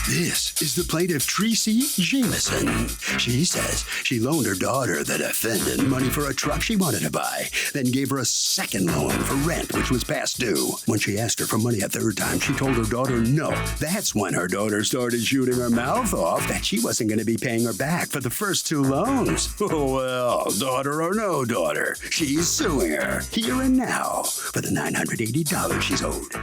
This is the plaintiff, Tracy Jameson. She says she loaned her daughter, the defendant, money for a truck she wanted to buy, then gave her a second loan for rent, which was past due. When she asked her for money a third time, she told her daughter no. That's when her daughter started shooting her mouth off that she wasn't going to be paying her back for the first two loans. Well, daughter or no daughter, she's suing her here and now for the $980 she's owed.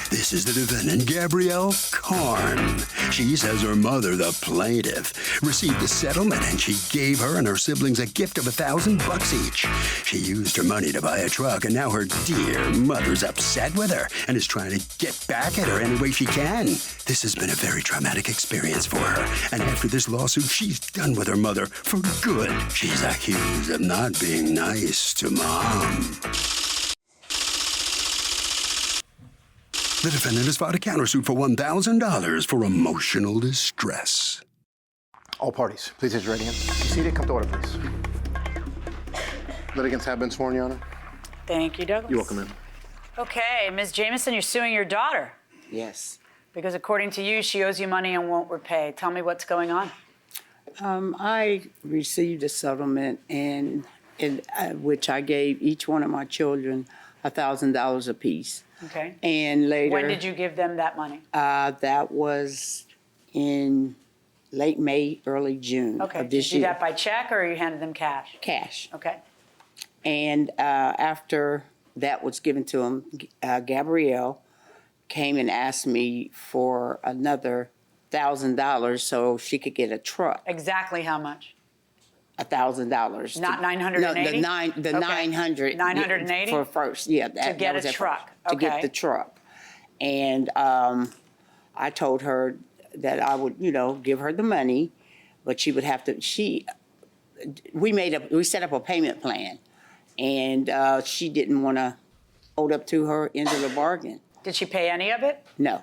This is the defendant, Gabrielle Karn. She says her mother, the plaintiff, received a settlement and she gave her and her siblings a gift of $1,000 each. She used her money to buy a truck and now her dear mother's upset with her and is trying to get back at her any way she can. This has been a very traumatic experience for her, and after this lawsuit, she's done with her mother for good. She's accused of not being nice to Mom. The defendant has filed a countersuit for $1,000 for emotional distress. All parties, please raise your right hand. Be seated. Come to order, please. Litigants have been sworn, Your Honor. Thank you, Douglas. You're welcome, ma'am. Okay, Ms. Jameson, you're suing your daughter. Yes. Because according to you, she owes you money and won't repay. Tell me what's going on. I received a settlement in which I gave each one of my children $1,000 apiece. Okay. And later. When did you give them that money? That was in late May, early June Okay. of this Did you do year. that by check or you handed them cash? Cash. Okay. And after that was given to him, Gabrielle came and asked me for another $1,000 so she could get a truck. Exactly how much? $1,000. Not 980? No, the Okay. 900. 980? For first, yeah. To get a truck. To Okay. get the truck. And I told her that I would, give her the money, but she would have to, we set up a payment plan, and she didn't want to hold up to her end of the bargain. Did she pay any of it? No.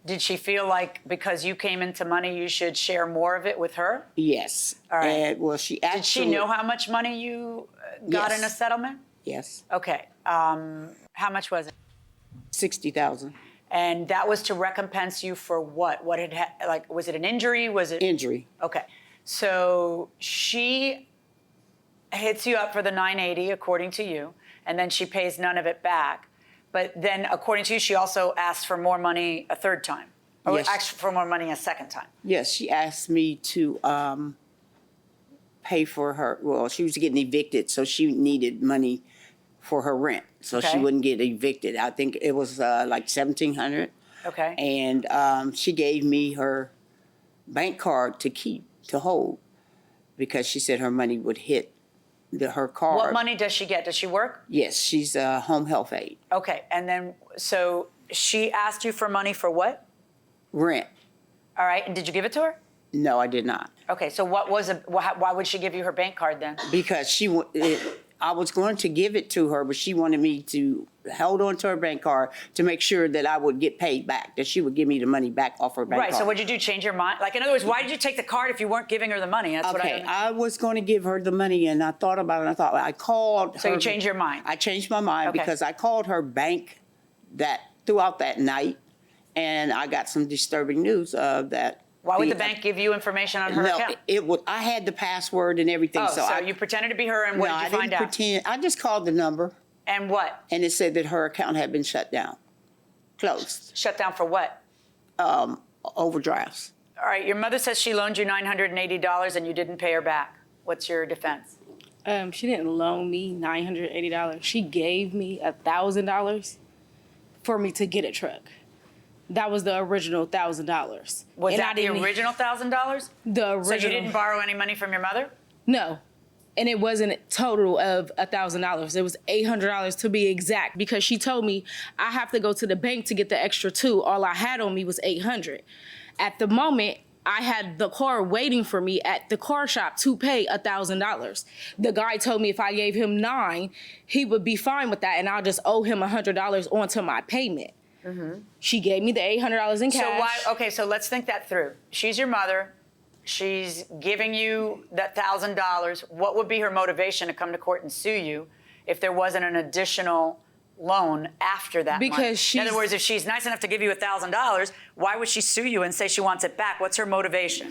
Did she feel like because you came into money, you should share more of it with her? Yes. All right. And, well, she actually. Did she know how much money you got Yes. in a settlement? Yes. Okay. How much was it? $60,000. And that was to recompense you for what? What had was it an injury? Was it Injury. Okay. So she hits you up for the 980 according to you, and then she pays none of it back. But then according to you, she also asked for more money a third time. Or Yes. asked for more money a second time. Yes, she asked me to pay for her. Well, she was getting evicted, so she needed money for her rent, so she Okay. wouldn't get evicted. I think it was like $1,700. Okay. And she gave me her bank card to hold, because she said her money would hit her card. What money does she get? Does she work? Yes, she's a home health aide. Okay. And then, so she asked you for money for what? Rent. All right. And did you give it to her? No, I did not. Okay. So why would she give you her bank card then? Because I was going to give it to her, but she wanted me to hold on to her bank card to make sure that I would get paid back, that she would give me the money back off her bank Right. card. So what'd you do? Change your mind? Like, in other words, why did you take the card if you weren't giving her the money? That's what I Okay, don't. I was going to give her the money, and I thought about it, and I called her. So you changed your mind? I changed my mind Okay. because I called her bank throughout that night, and I got some disturbing news that. Why would the bank give you information on her account? I had the password and everything. Oh, so you pretended to be her, and what did you find out? No, I didn't pretend. I just called the number. And what? And it said that her account had been shut down, closed, Shut down for what? overdrafts. All right, your mother says she loaned you $980 and you didn't pay her back. What's your defense? She didn't loan me $980. She gave me $1,000 for me to get a truck. That was the original $1,000. Was that the original $1,000? The original. So you didn't borrow any money from your mother? No. And it wasn't a total of $1,000. It was $800 to be exact, because she told me I have to go to the bank to get the extra $2. All I had on me was $800. At the moment, I had the car waiting for me at the car shop to pay $1,000. The guy told me if I gave him $900, he would be fine with that, and I'll just owe him $100 onto my payment. Mm-hmm. She gave me the $800 in cash. So let's think that through. She's your mother. She's giving you that $1,000. What would be her motivation to come to court and sue you if there wasn't an additional loan after that Because money? she's- In other words, if she's nice enough to give you $1,000, why would she sue you and say she wants it back? What's her motivation?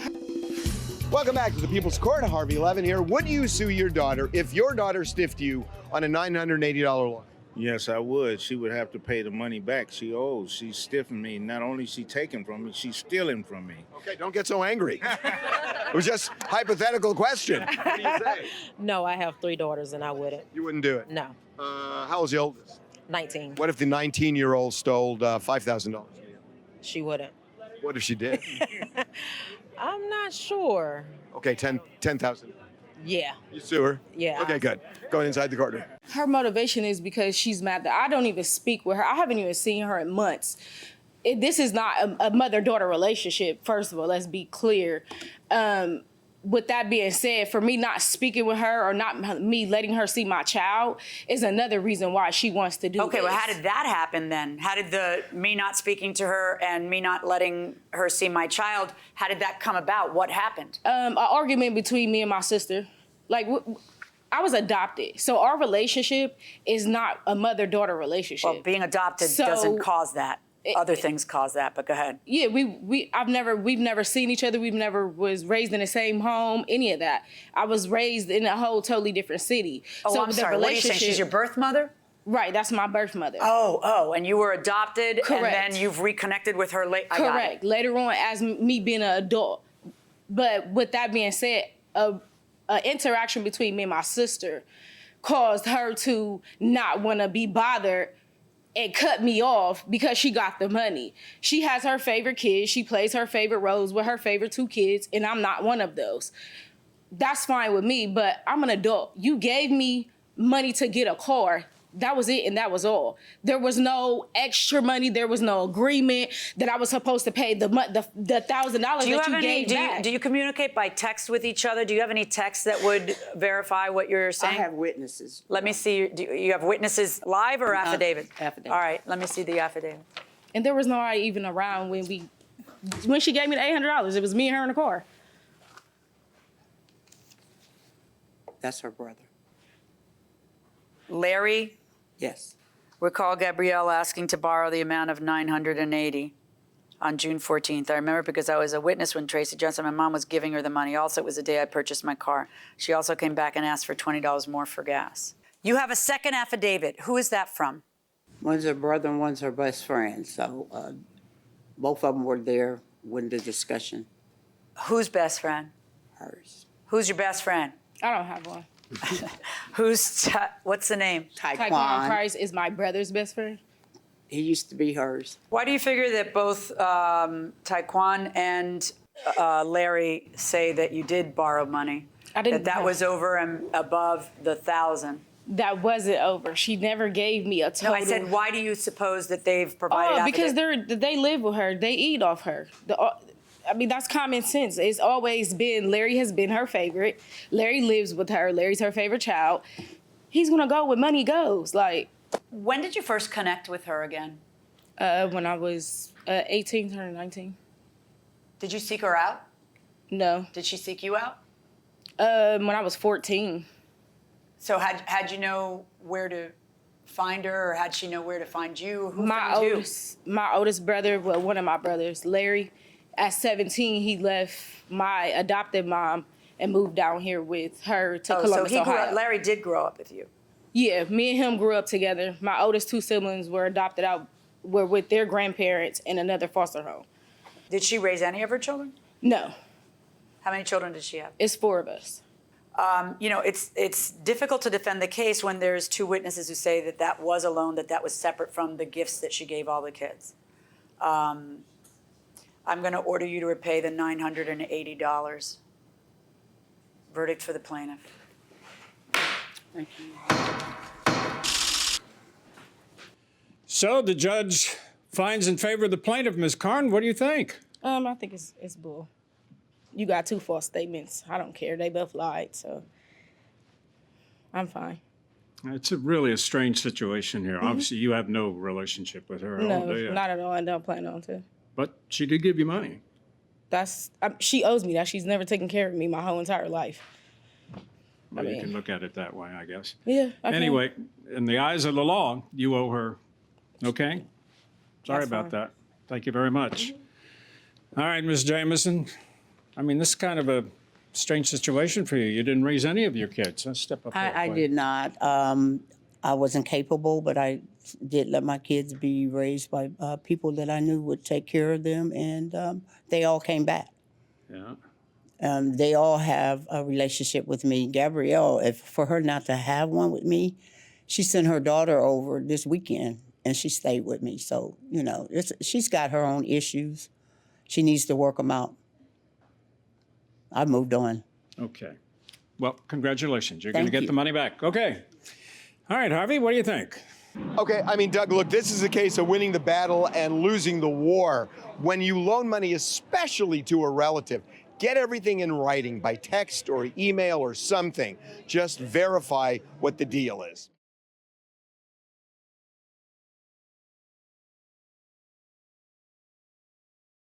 Welcome back to the People's Court. Harvey Levin here. Would you sue your daughter if your daughter stiffed you on a $980 loan? Yes, I would. She would have to pay the money back she owes. She's stiffing me. Not only is she taking from me, she's stealing from me. Okay, don't get so angry. It was just a hypothetical question. What do you say? No, I have 3 daughters and I wouldn't. You wouldn't do it? No. How old's the oldest? 19. What if the 19-year-old stole $5,000? She wouldn't. What if she did? I'm not sure. Okay, 10,000. Yeah. You sue her? Yeah. Okay, good. Going inside the courtroom. Her motivation is because she's mad that I don't even speak with her. I haven't even seen her in months. This is not a mother-daughter relationship, first of all, let's be clear. With that being said, for me not speaking with her or not me letting her see my child is another reason why she wants to do Okay, this. well, how did that happen then? How did me not speaking to her and me not letting her see my child, how did that come about? What happened? An argument between me and my sister. Like, I was adopted, so our relationship is not a mother-daughter relationship. Well, being adopted So- doesn't cause that. Other things cause that, but go ahead. Yeah, we've never seen each other. We've never was raised in the same home, any of that. I was raised in a whole totally different city. Oh, so I'm sorry. What are you saying? She's your birth mother? Right, that's my birth mother. Oh, and you were adopted, Correct. and then you've reconnected with her later. Correct. Later on, as me being an adult. But with that being said, a interaction between me and my sister caused her to not want to be bothered and cut me off because she got the money. She has her favorite kids. She plays her favorite roles with her favorite 2 kids, and I'm not one of those. That's fine with me, but I'm an adult. You gave me money to get a car. That was it, and that was all. There was no extra money. There was no agreement that I was supposed to pay the $1,000 that you gave back. Do you communicate by text with each other? Do you have any texts that would verify what you're I saying? have witnesses. Let me see. Do you have witnesses live or affidavit? Affidavit. All right, let me see the affidavit. And there was nobody even around when she gave me the $800. It was me and her in the car. That's her brother. Larry, Yes. recall Gabrielle asking to borrow the amount of $980 on June 14th. I remember because I was a witness when Tracy Johnson, my mom, was giving her the money. Also, it was the day I purchased my car. She also came back and asked for $20 more for gas. You have a second affidavit. Who is that from? One's her brother and one's her best friend. So both of them were there when the discussion. Who's best friend? Hers. Who's your best friend? I don't have one. What's the name? Taekwon Price is my brother's best friend. He used to be hers. Why do you figure that both Taekwon and Larry say that you did borrow money? I didn't. That was over and above the 1,000. That wasn't over. She never gave me a total. No, I said, why do you suppose that they've provided? Because they live with her. They eat off her. That's common sense. It's always been, Larry has been her favorite. Larry lives with her. Larry's her favorite child. He's gonna go where money goes. Like, When did you first connect with her again? when I was 18, turning 19. Did you seek her out? No. Did she seek you out? When I was 14. So had you know where to find her, or had she know where to find you? Who My found oldest brother, well, one of my brothers, Larry, at 17, he left my adopted mom and moved down here with her to Columbus, so Ohio. Larry did grow up with you. Yeah, me and him grew up together. My oldest 2 siblings were adopted out, were with their grandparents in another foster home. Did she raise any of her children? No, How many children did she have? it's 4 of us. It's difficult to defend the case when there's 2 witnesses who say that was a loan, that was separate from the gifts that she gave all the kids. I'm going to order you to repay the $980. Verdict for the plaintiff. Thank you. So the judge finds in favor of the plaintiff, Ms. Karn. What do you think? I think it's bull. You got 2 false statements. I don't care. They both lied, so I'm fine. It's really a strange situation here. Obviously, you have no relationship with her at all, do you? Not at all. I don't plan on to. But she did give you money. She owes me that. She's never taken care of me my whole entire life. Well, you mean- can look at it that way, I guess. Yeah. I can. Anyway, in the eyes of the law, you owe her. Okay? Sorry That's about fine. that. Thank you very much. All right, Ms. Jamison. I mean, this is kind of a strange situation for you. You didn't raise any of your kids. Let's step up there, I please. did not. I wasn't capable, but I did let my kids be raised by people that I knew would take care of them, and they all came back. Yeah. They all have a relationship with me. Gabrielle, if for her not to have one with me, she sent her daughter over this weekend, and she stayed with me. So, you know, she's got her own issues. She needs to work them out. I moved on. Okay. Well, congratulations. You're going to Thank get you. the money back. Okay. All right, Harvey, what do you think? Okay, I mean, Doug, look, this is a case of winning the battle and losing the war. When you loan money, especially to a relative, get everything in writing by text or email or something. Just verify what the deal is.